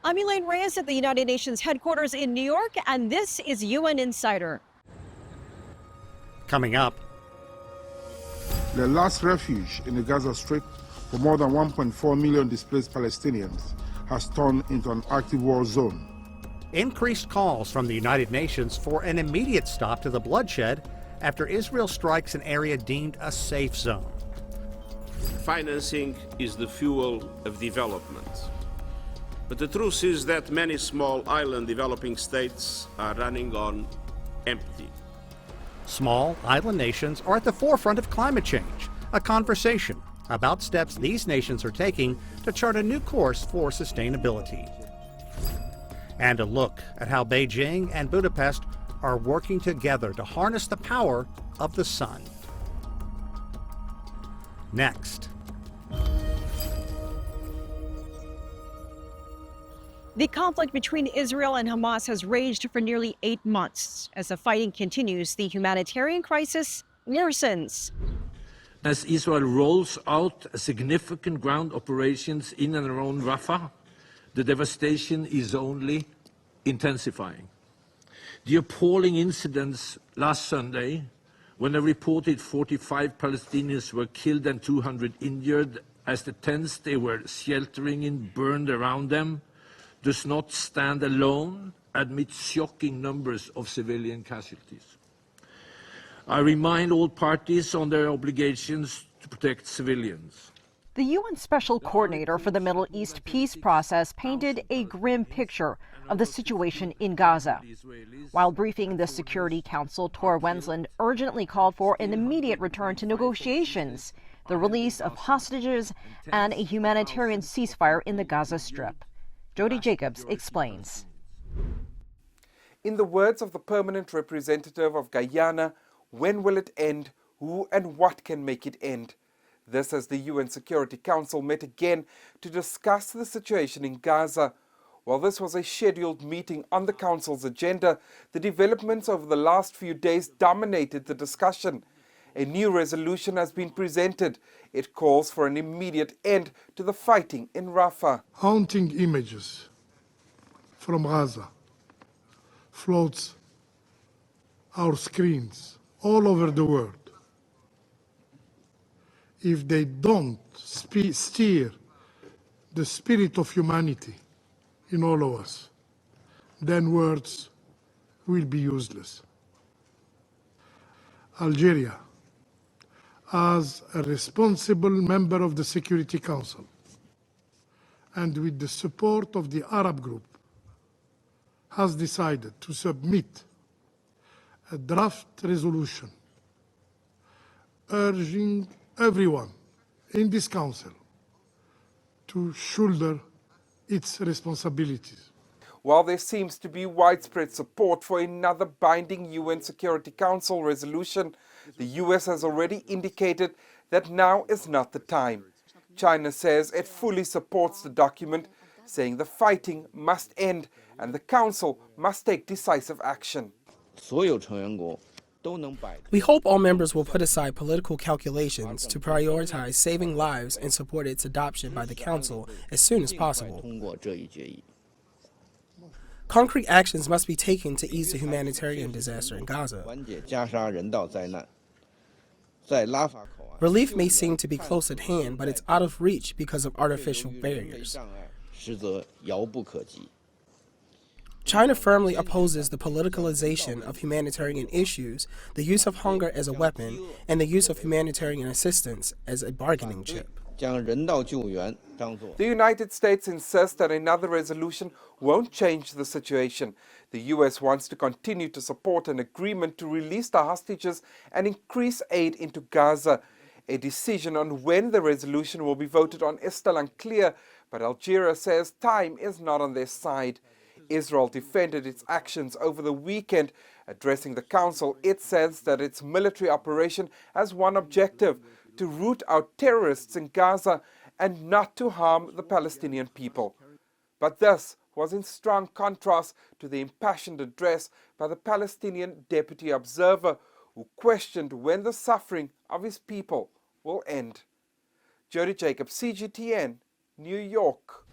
I'm Elaine Reyes at the United Nations headquarters in New York, and this is UN Insider. Coming up, the last refuge in the Gaza Strip for more than 1.4 million displaced Palestinians has turned into an active war zone. increased calls from the United Nations for an immediate stop to the bloodshed after Israel strikes an area deemed a safe zone. Financing is the fuel of development. But the truth is that many small island developing states are running on empty. Small island nations are at the forefront of climate change, a conversation about steps these nations are taking to chart a new course for sustainability. And a look at how Beijing and Budapest are working together to harness the power of the sun. Next. The conflict between Israel and Hamas has raged for nearly 8 months. As the fighting continues, the humanitarian crisis worsens. As Israel rolls out significant ground operations in and around Rafah, the devastation is only intensifying. The appalling incidents last Sunday, when a reported 45 Palestinians were killed and 200 injured as the tents they were sheltering in burned around them, does not stand alone amid shocking numbers of civilian casualties. I remind all parties on their obligations to protect civilians. The UN Special Coordinator for the Middle East peace process painted a grim picture of the situation in Gaza. While briefing the Security Council, Tor Wensland urgently called for an immediate return to negotiations, the release of hostages, and a humanitarian ceasefire in the Gaza Strip. Jody Jacobs explains. In the words of the permanent representative of Guyana, when will it end? Who and what can make it end? This as the UN Security Council met again to discuss the situation in Gaza. While this was a scheduled meeting on the Council's agenda, the developments over the last few days dominated the discussion. A new resolution has been presented. It calls for an immediate end to the fighting in Rafah. Haunting images from Gaza floats our screens all over the world. If they don't steer the spirit of humanity in all of us, then words will be useless. Algeria, as a responsible member of the Security Council, and with the support of the Arab group, has decided to submit a draft resolution urging everyone in this council to shoulder its responsibilities. While there seems to be widespread support for another binding UN Security Council resolution, the US has already indicated that now is not the time. China says it fully supports the document, saying the fighting must end and the Council must take decisive action. We hope all members will put aside political calculations to prioritize saving lives and support its adoption by the Council as soon as possible. Concrete actions must be taken to ease the humanitarian disaster in Gaza. Relief may seem to be close at hand, but it's out of reach because of artificial barriers. China firmly opposes the politicalization of humanitarian issues, the use of hunger as a weapon, and the use of humanitarian assistance as a bargaining chip. The United States insists that another resolution won't change the situation. The US wants to continue to support an agreement to release the hostages and increase aid into Gaza. A decision on when the resolution will be voted on is still unclear, but Algeria says time is not on their side. Israel defended its actions over the weekend. Addressing the Council, it says that its military operation has one objective: to root out terrorists in Gaza and not to harm the Palestinian people. But this was in strong contrast to the impassioned address by the Palestinian deputy observer, who questioned when the suffering of his people will end. Jody Jacobs, CGTN, New York.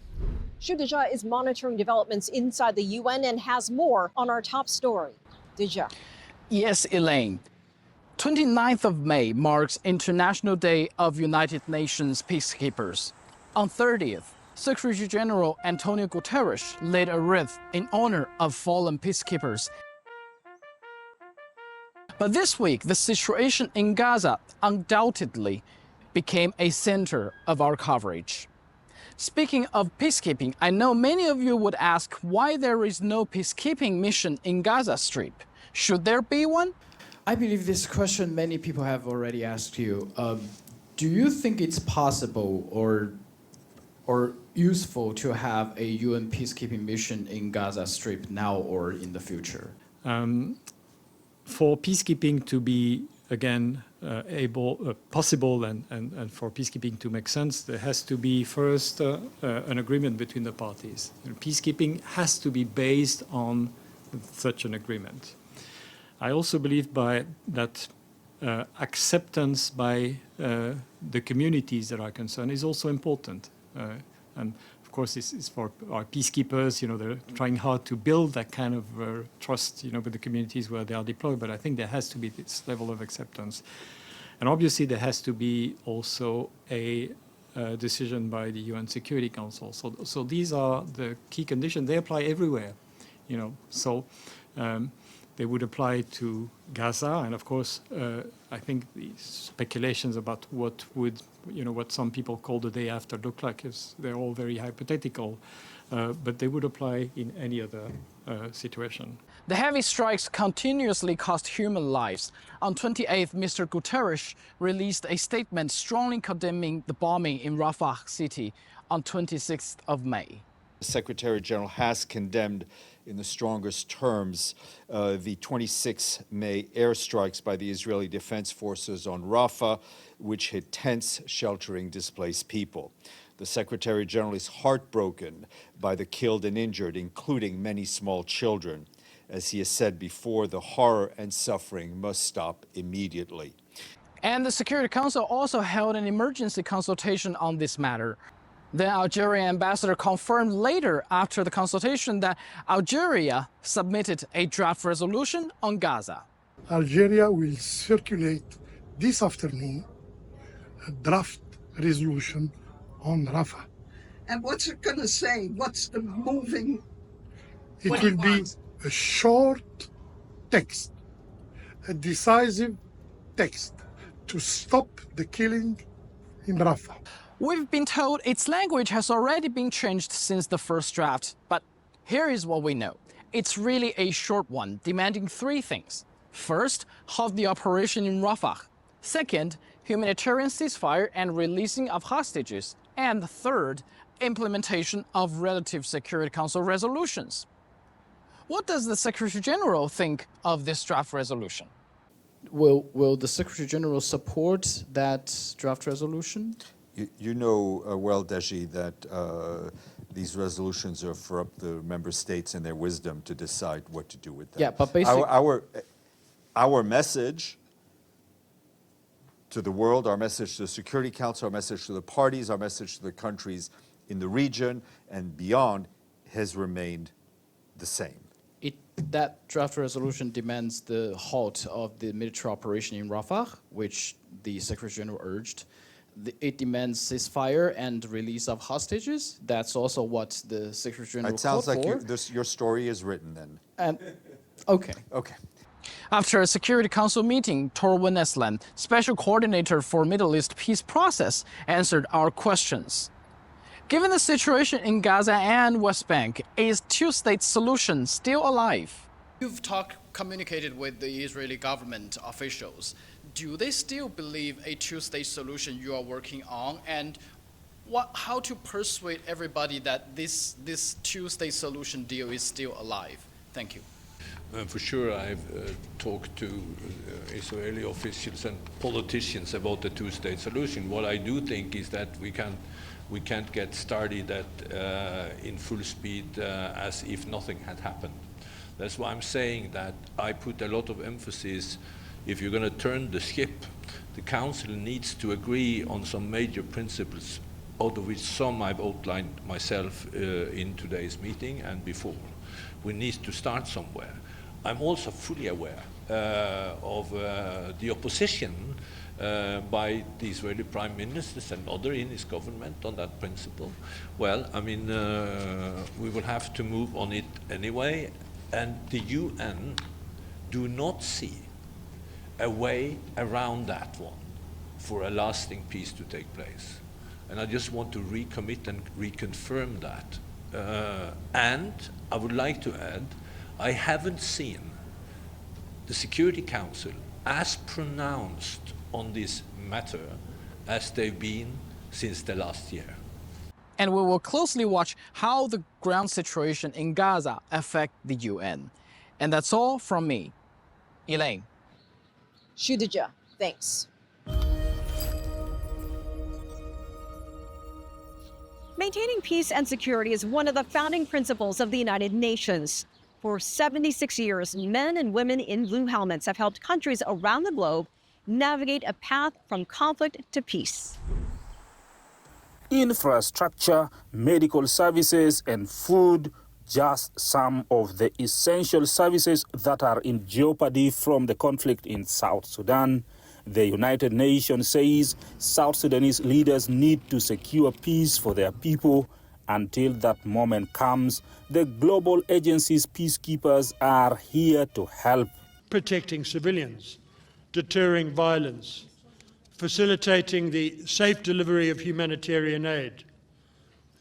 Deja is monitoring developments inside the UN and has more on our top story. Deja. Yes, Elaine. 29th of May marks International Day of United Nations Peacekeepers. On 30th, Secretary General Antonio Guterres led a wreath in honor of fallen peacekeepers. But this week, the situation in Gaza undoubtedly became a center of our coverage. Speaking of peacekeeping, I know many of you would ask why there is no peacekeeping mission in Gaza Strip. Should there be one? I believe this question many people have already asked you. Do you think it's possible or useful to have a UN peacekeeping mission in Gaza Strip now or in the future? For peacekeeping to be, again, possible and for peacekeeping to make sense, there has to be first an agreement between the parties. Peacekeeping has to be based on such an agreement. I also believe that acceptance by the communities that are concerned is also important. And of course, this is for our peacekeepers. They're trying hard to build that kind of trust, with the communities where they are deployed. But I think there has to be this level of acceptance. And obviously, there has to be also a decision by the UN Security Council. So these are the key conditions. They apply everywhere, So they would apply to Gaza, and of course, I think the speculations about what some people call the day after look like they're all very hypothetical, but they would apply in any other situation. The heavy strikes continuously cost human lives. On 28th, Mr. Guterres released a statement strongly condemning the bombing in Rafah city on 26th of May. The Secretary General has condemned in the strongest terms the 26 May airstrikes by the Israeli Defense Forces on Rafah, which hit tents sheltering displaced people. The Secretary General is heartbroken by the killed and injured, including many small children. As he has said before, the horror and suffering must stop immediately. And the Security Council also held an emergency consultation on this matter. The Algerian ambassador confirmed later after the consultation that Algeria submitted a draft resolution on Gaza. Algeria will circulate this afternoon a draft resolution on Rafah. And what's it going to say? What's the moving? It will be a short text, a decisive text to stop the killing in Rafah. We've been told its language has already been changed since the first draft, but here is what we know. It's really a short one, demanding three things. First, halt the operation in Rafah. Second, humanitarian ceasefire and releasing of hostages. And third, implementation of relative Security Council resolutions. What does the Secretary General think of this draft resolution? Will the Secretary General support that draft resolution? You know well, Deji, that these resolutions are for up the member states and their wisdom to decide what to do with them. Yeah, but basically, our message to the world, our message to the Security Council, our message to the parties, our message to the countries in the region and beyond has remained the same. That draft resolution demands the halt of the military operation in Rafah, which the Secretary General urged. It demands ceasefire and release of hostages. That's also what the Secretary General called for. It sounds like your story is written then. Okay. Okay. After a Security Council meeting, Tor Wennesland, Special Coordinator for Middle East Peace Process, answered our questions. Given the situation in Gaza and West Bank, is two-state solution still alive? You've communicated with the Israeli government officials. Do they still believe a two-state solution you are working on? And how to persuade everybody that this two-state solution deal is still alive? Thank you. For sure, I've talked to Israeli officials and politicians about the two-state solution. What I do think is that we can't get started in full speed as if nothing had happened. That's why I'm saying that I put a lot of emphasis. If you're going to turn the ship, the Council needs to agree on some major principles out of which some I've outlined myself in today's meeting and before. We need to start somewhere. I'm also fully aware of the opposition by the Israeli Prime Minister and others in his government on that principle. Well, I mean, we will have to move on it anyway, and the UN do not see a way around that one for a lasting peace to take place. And I just want to recommit and reconfirm that. And I would like to add, I haven't seen the Security Council as pronounced on this matter as they've been since the last year. And we will closely watch how the ground situation in Gaza affect the UN. And that's all from me. Elaine. Shudija, thanks. Maintaining peace and security is one of the founding principles of the United Nations. For 76 years, men and women in blue helmets have helped countries around the globe navigate a path from conflict to peace. Infrastructure, medical services, and food, just some of the essential services that are in jeopardy from the conflict in South Sudan. The United Nations says South Sudanese leaders need to secure peace for their people. Until that moment comes, the global agency's peacekeepers are here to help. Protecting civilians, deterring violence, facilitating the safe delivery of humanitarian aid,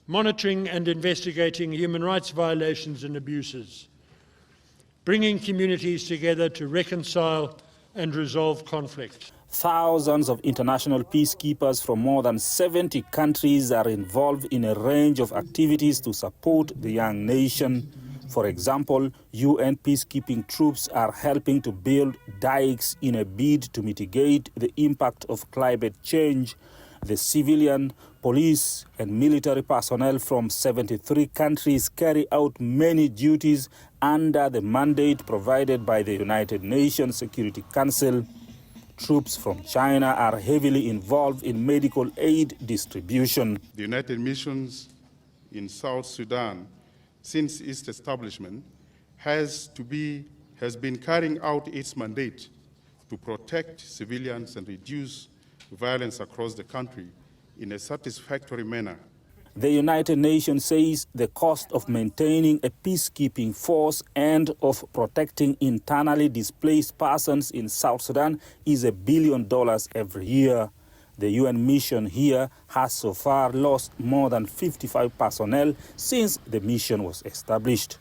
monitoring and investigating human rights violations and abuses, bringing communities together to reconcile and resolve conflict. Thousands of international peacekeepers from more than 70 countries are involved in a range of activities to support the young nation. For example, UN peacekeeping troops are helping to build dikes in a bid to mitigate the impact of climate change. The civilian, police, and military personnel from 73 countries carry out many duties under the mandate provided by the United Nations Security Council. Troops from China are heavily involved in medical aid distribution. The United Nations in South Sudan, since its establishment, has been carrying out its mandate to protect civilians and reduce violence across the country in a satisfactory manner. The United Nations says the cost of maintaining a peacekeeping force and of protecting internally displaced persons in South Sudan is $1 billion every year. The UN mission here has so far lost more than 55 personnel since the mission was established.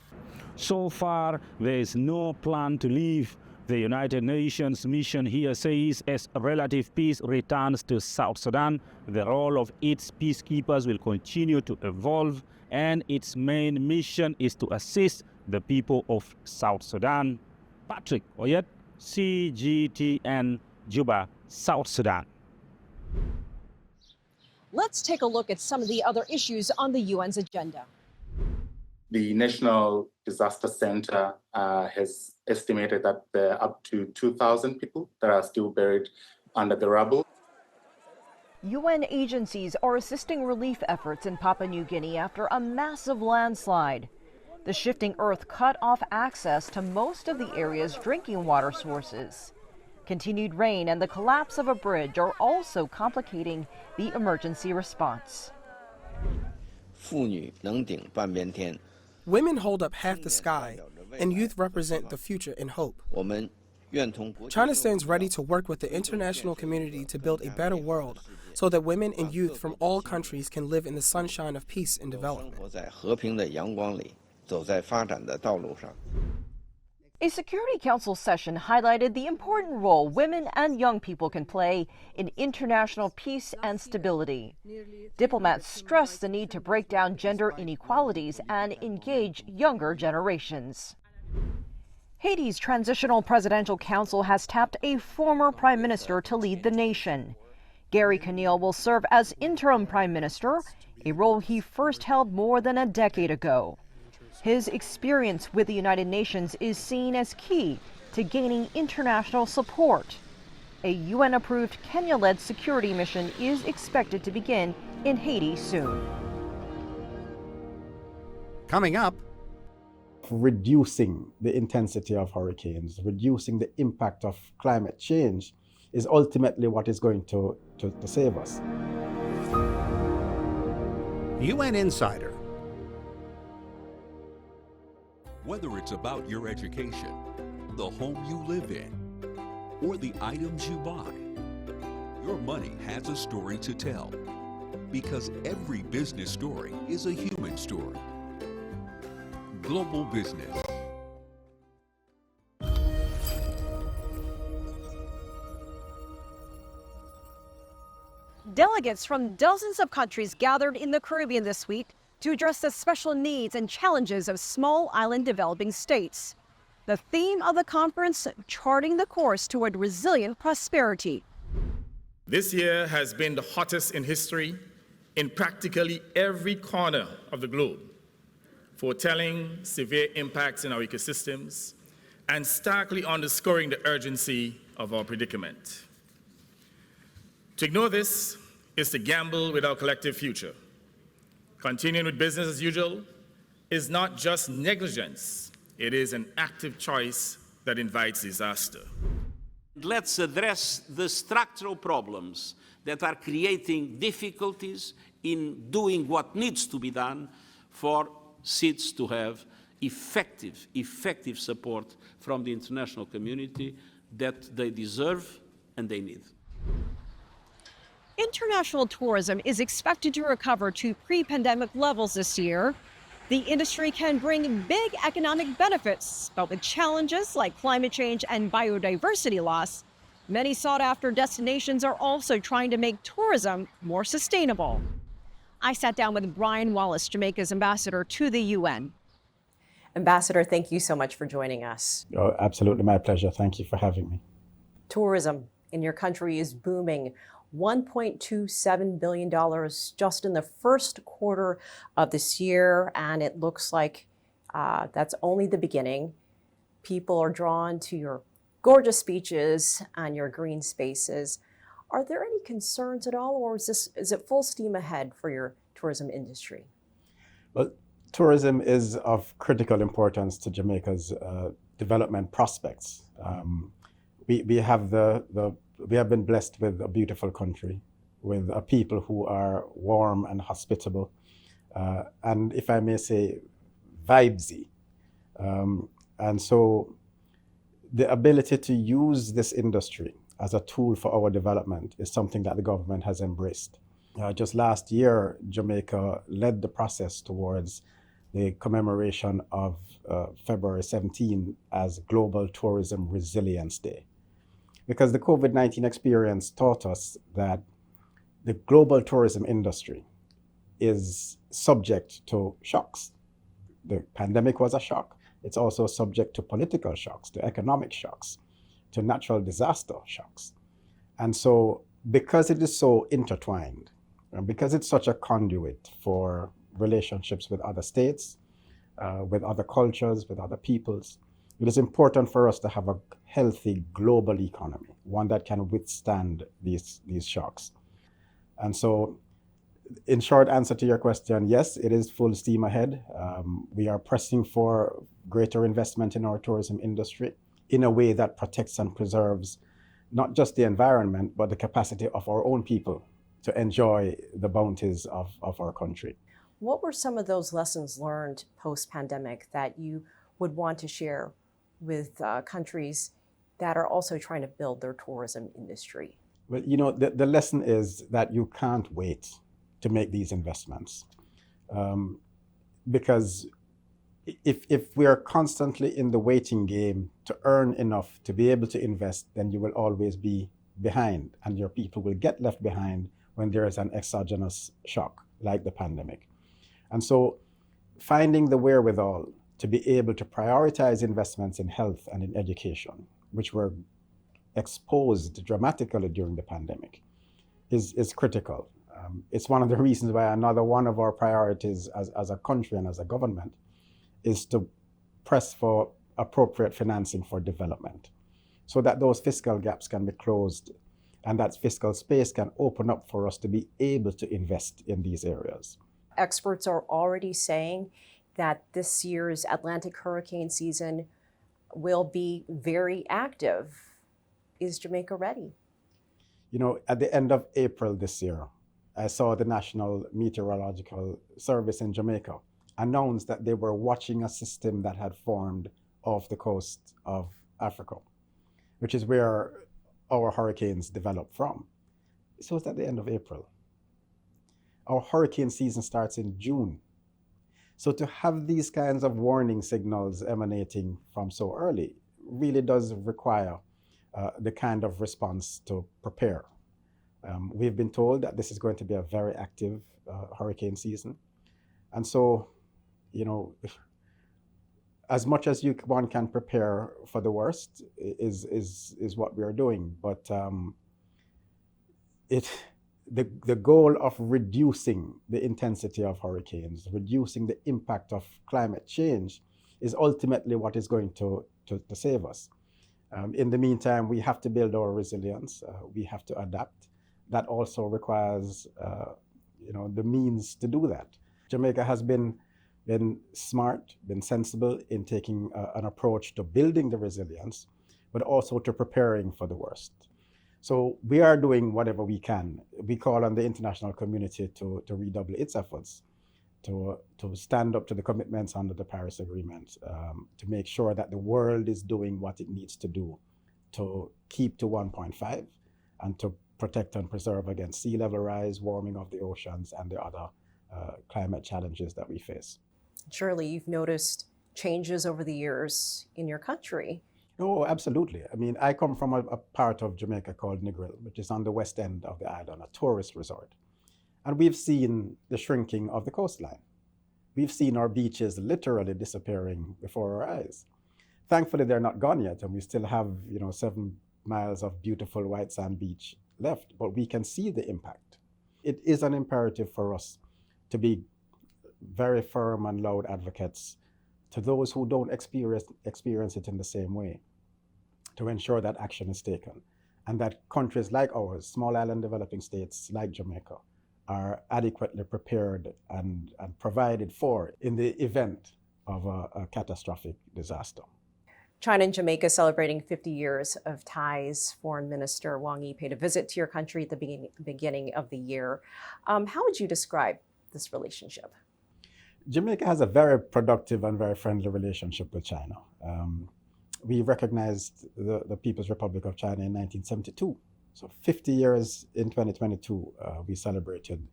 So far, there is no plan to leave. The United Nations mission here says as relative peace returns to South Sudan, the role of its peacekeepers will continue to evolve, and its main mission is to assist the people of South Sudan. Patrick Oyet, CGTN, Juba, South Sudan. Let's take a look at some of the other issues on the UN's agenda. The National Disaster Center has estimated that there are up to 2,000 people that are still buried under the rubble. UN agencies are assisting relief efforts in Papua New Guinea after a massive landslide. The shifting earth cut off access to most of the area's drinking water sources. Continued rain and the collapse of a bridge are also complicating the emergency response. Women hold up half the sky, and youth represent the future and hope. China stands ready to work with the international community to build a better world so that women and youth from all countries can live in the sunshine of peace and development. A Security Council session highlighted the important role women and young people can play in international peace and stability. Diplomats stressed the need to break down gender inequalities and engage younger generations. Haiti's Transitional Presidential Council has tapped a former prime minister to lead the nation. Gary Conille will serve as interim prime minister, a role he first held more than a decade ago. His experience with the United Nations is seen as key to gaining international support. A UN-approved Kenya-led security mission is expected to begin in Haiti soon. Coming up, reducing the intensity of hurricanes, reducing the impact of climate change is ultimately what is going to save us. UN Insider. Whether it's about your education, the home you live in, or the items you buy, your money has a story to tell. Because every business story is a human story. Global Business. Delegates from dozens of countries gathered in the Caribbean this week to address the special needs and challenges of small island developing states. The theme of the conference, charting the course toward resilient prosperity. This year has been the hottest in history in practically every corner of the globe, foretelling severe impacts in our ecosystems and starkly underscoring the urgency of our predicament. To ignore this is to gamble with our collective future. Continuing with business as usual is not just negligence, it is an active choice that invites disaster. Let's address the structural problems that are creating difficulties in doing what needs to be done for SIDS to have effective support from the international community that they deserve and they need. International tourism is expected to recover to pre-pandemic levels this year. The industry can bring big economic benefits, but with challenges like climate change and biodiversity loss, many sought-after destinations are also trying to make tourism more sustainable. I sat down with Brian Wallace, Jamaica's ambassador to the UN. Ambassador, thank you so much for joining us. Oh, absolutely, my pleasure. Thank you for having me. Tourism in your country is booming. $1.27 billion just in the first quarter of this year, and it looks like that's only the beginning. People are drawn to your gorgeous beaches and your green spaces. Are there any concerns at all, or is it full steam ahead for your tourism industry? Well, tourism is of critical importance to Jamaica's development prospects. We have been blessed with a beautiful country, with a people who are warm and hospitable, and if I may say, vibesy. And so the ability to use this industry as a tool for our development is something that the government has embraced. Just last year, Jamaica led the process towards the commemoration of February 17 as Global Tourism Resilience Day. Because the COVID-19 experience taught us that the global tourism industry is subject to shocks. The pandemic was a shock. It's also subject to political shocks, to economic shocks, to natural disaster shocks. And so because it is so intertwined, and because it's such a conduit for relationships with other states, with other cultures, with other peoples, it is important for us to have a healthy global economy, one that can withstand these shocks. And so, in short answer to your question, yes, it is full steam ahead. We are pressing for greater investment in our tourism industry in a way that protects and preserves not just the environment, but the capacity of our own people to enjoy the bounties of our country. What were some of those lessons learned post-pandemic that you would want to share with countries that are also trying to build their tourism industry? Well, you know, the lesson is that you can't wait to make these investments. Because if we are constantly in the waiting game to earn enough to be able to invest, then you will always be behind, and your people will get left behind when there is an exogenous shock like the pandemic. And so finding the wherewithal to be able to prioritize investments in health and in education, which were exposed dramatically during the pandemic, is critical. It's one of the reasons why another one of our priorities as a country and as a government is to press for appropriate financing for development. so that those fiscal gaps can be closed and that fiscal space can open up for us to be able to invest in these areas. Experts are already saying that this year's Atlantic hurricane season will be very active. Is Jamaica ready? You know, at the end of April this year, I saw the National Meteorological Service in Jamaica announce that they were watching a system that had formed off the coast of Africa, which is where our hurricanes develop from. So it's at the end of April. Our hurricane season starts in June. So to have these kinds of warning signals emanating from so early really does require the kind of response to prepare. We've been told that this is going to be a very active hurricane season. And so, you know, as much as one can prepare for the worst is what we are doing. But the goal of reducing the intensity of hurricanes, reducing the impact of climate change is ultimately what is going to save us. In the meantime, we have to build our resilience. We have to adapt. That also requires you know, the means to do that. Jamaica has been smart, been sensible in taking an approach to building the resilience, but also to preparing for the worst. So we are doing whatever we can. We call on the international community to redouble its efforts, to stand up to the commitments under the Paris Agreement, to make sure that the world is doing what it needs to do to keep to 1.5 and to protect and preserve against sea level rise, warming of the oceans, and the other climate challenges that we face. Surely you've noticed changes over the years in your country. Oh, absolutely. I mean, I come from a part of Jamaica called Negril, which is on the west end of the island, a tourist resort. And we've seen the shrinking of the coastline. We've seen our beaches literally disappearing before our eyes. Thankfully, they're not gone yet, and we still have, you know, 7 miles of beautiful white sand beach left, but we can see the impact. It is an imperative for us to be very firm and loud advocates to those who don't experience it in the same way, to ensure that action is taken, and that countries like ours, small island developing states like Jamaica, are adequately prepared and provided for in the event of a catastrophic disaster. China and Jamaica celebrating 50 years of ties. Foreign Minister Wang Yi paid a visit to your country at the beginning of the year. How would you describe this relationship? Jamaica has a very productive and very friendly relationship with China. We recognized the People's Republic of China in 1972. So 50 years in 2022, we celebrated.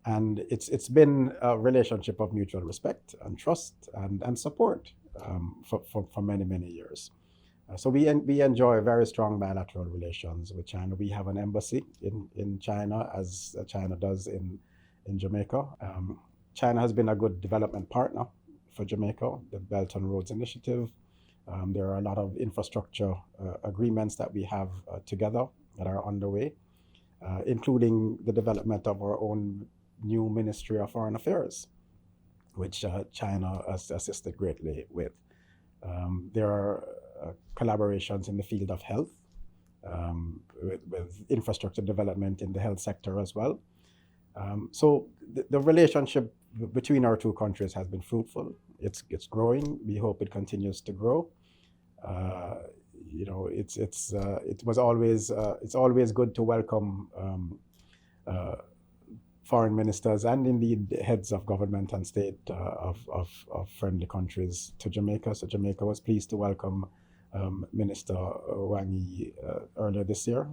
And it's been a relationship of mutual respect and trust and support for many, many years. So we enjoy very strong bilateral relations with China. We have an embassy in China, as China does in Jamaica. China has been a good development partner for Jamaica, the Belt and Roads Initiative. There are a lot of infrastructure agreements that we have together that are underway, including the development of our own new Ministry of Foreign Affairs, which China has assisted greatly with. There are collaborations in the field of health, with infrastructure development in the health sector as well. So the relationship between our two countries has been fruitful. It's growing. We hope it continues to grow. You know, it's always good to welcome foreign ministers and indeed heads of government and state of friendly countries to Jamaica. So Jamaica was pleased to welcome Minister Wang Yi earlier this year,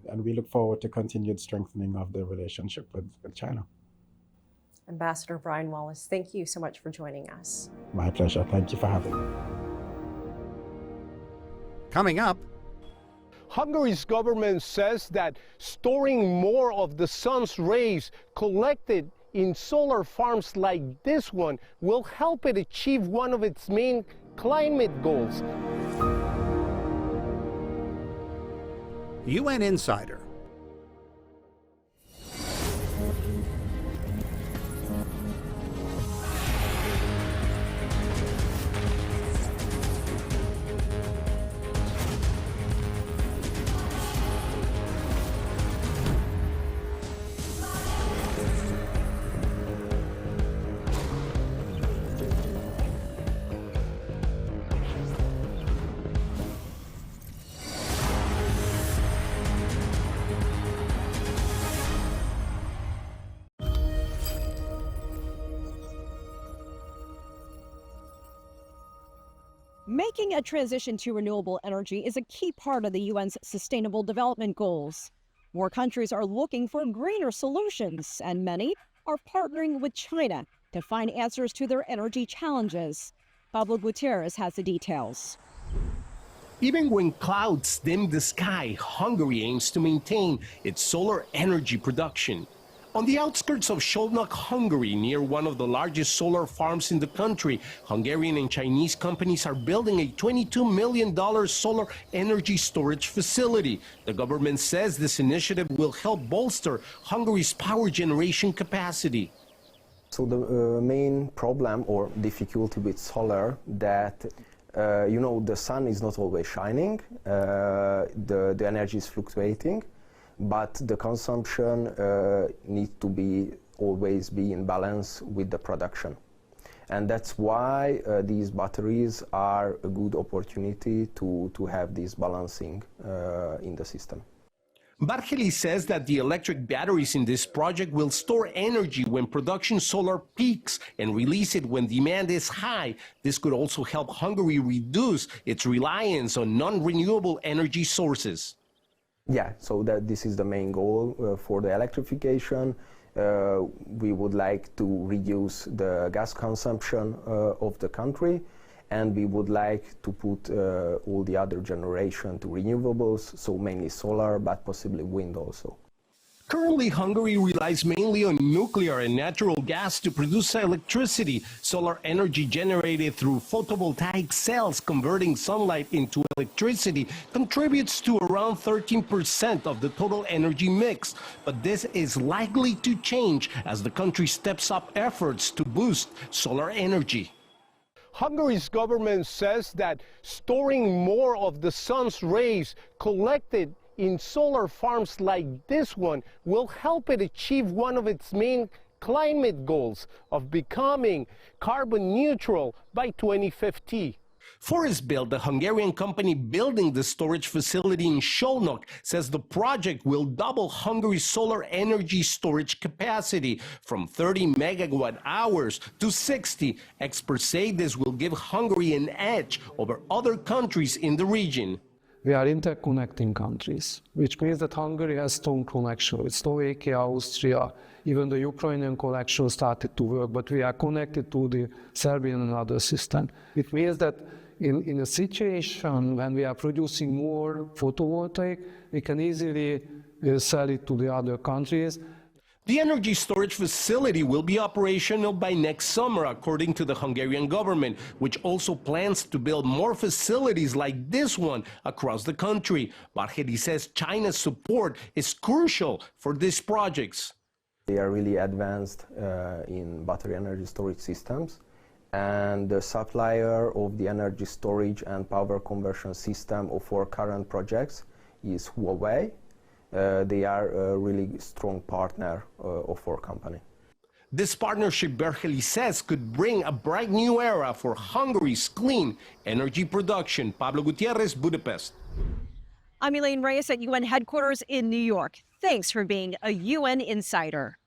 and we look forward to continued strengthening of the relationship with China. Ambassador Brian Wallace, thank you so much for joining us. My pleasure. Thank you for having me. Coming up, Hungary's government says that storing more of the sun's rays collected in solar farms like this one will help it achieve one of its main climate goals. UN Insider. Making a transition to renewable energy is a key part of the UN's Sustainable Development Goals. More countries are looking for greener solutions, and many are partnering with China to find answers to their energy challenges. Pablo Gutierrez has the details. Even when clouds dim the sky, Hungary aims to maintain its solar energy production. On the outskirts of Szolnok, Hungary, near one of the largest solar farms in the country, Hungarian and Chinese companies are building a $22 million solar energy storage facility. The government says this initiative will help bolster Hungary's power generation capacity. So the main problem or difficulty with solar that the sun is not always shining, the energy is fluctuating, but the consumption needs to always be in balance with the production. And that's why these batteries are a good opportunity to have this balancing in the system. Barheli says that the electric batteries in this project will store energy when production solar peaks and release it when demand is high. This could also help Hungary reduce its reliance on non-renewable energy sources. Yeah, so this is the main goal for the electrification. We would like to reduce the gas consumption of the country, and we would like to put all the other generation to renewables, so mainly solar, but possibly wind also. Currently, Hungary relies mainly on nuclear and natural gas to produce electricity. Solar energy generated through photovoltaic cells converting sunlight into electricity contributes to around 13% of the total energy mix. But this is likely to change as the country steps up efforts to boost solar energy. Hungary's government says that storing more of the sun's rays collected in solar farms like this one will help it achieve one of its main climate goals of becoming carbon neutral by 2050. Forestbuild, the Hungarian company building the storage facility in Szolnok, says the project will double Hungary's solar energy storage capacity from 30 megawatt hours to 60. Experts say this will give Hungary an edge over other countries in the region. We are interconnecting countries, which means that Hungary has strong connection with Slovakia, Austria, even the Ukrainian connection started to work, but we are connected to the Serbian and other system. It means that in a situation when we are producing more photovoltaic, we can easily sell it to the other countries. The energy storage facility will be operational by next summer, according to the Hungarian government, which also plans to build more facilities like this one across the country. Barheli says China's support is crucial for these projects. They are really advanced in battery energy storage systems, and the supplier of the energy storage and power conversion system of our current projects is Huawei. They are a really strong partner of our company. This partnership, Barheli says, could bring a bright new era for Hungary's clean energy production. Pablo Gutierrez, Budapest. I'm Elaine Reyes at UN headquarters in New York. Thanks for being a UN insider.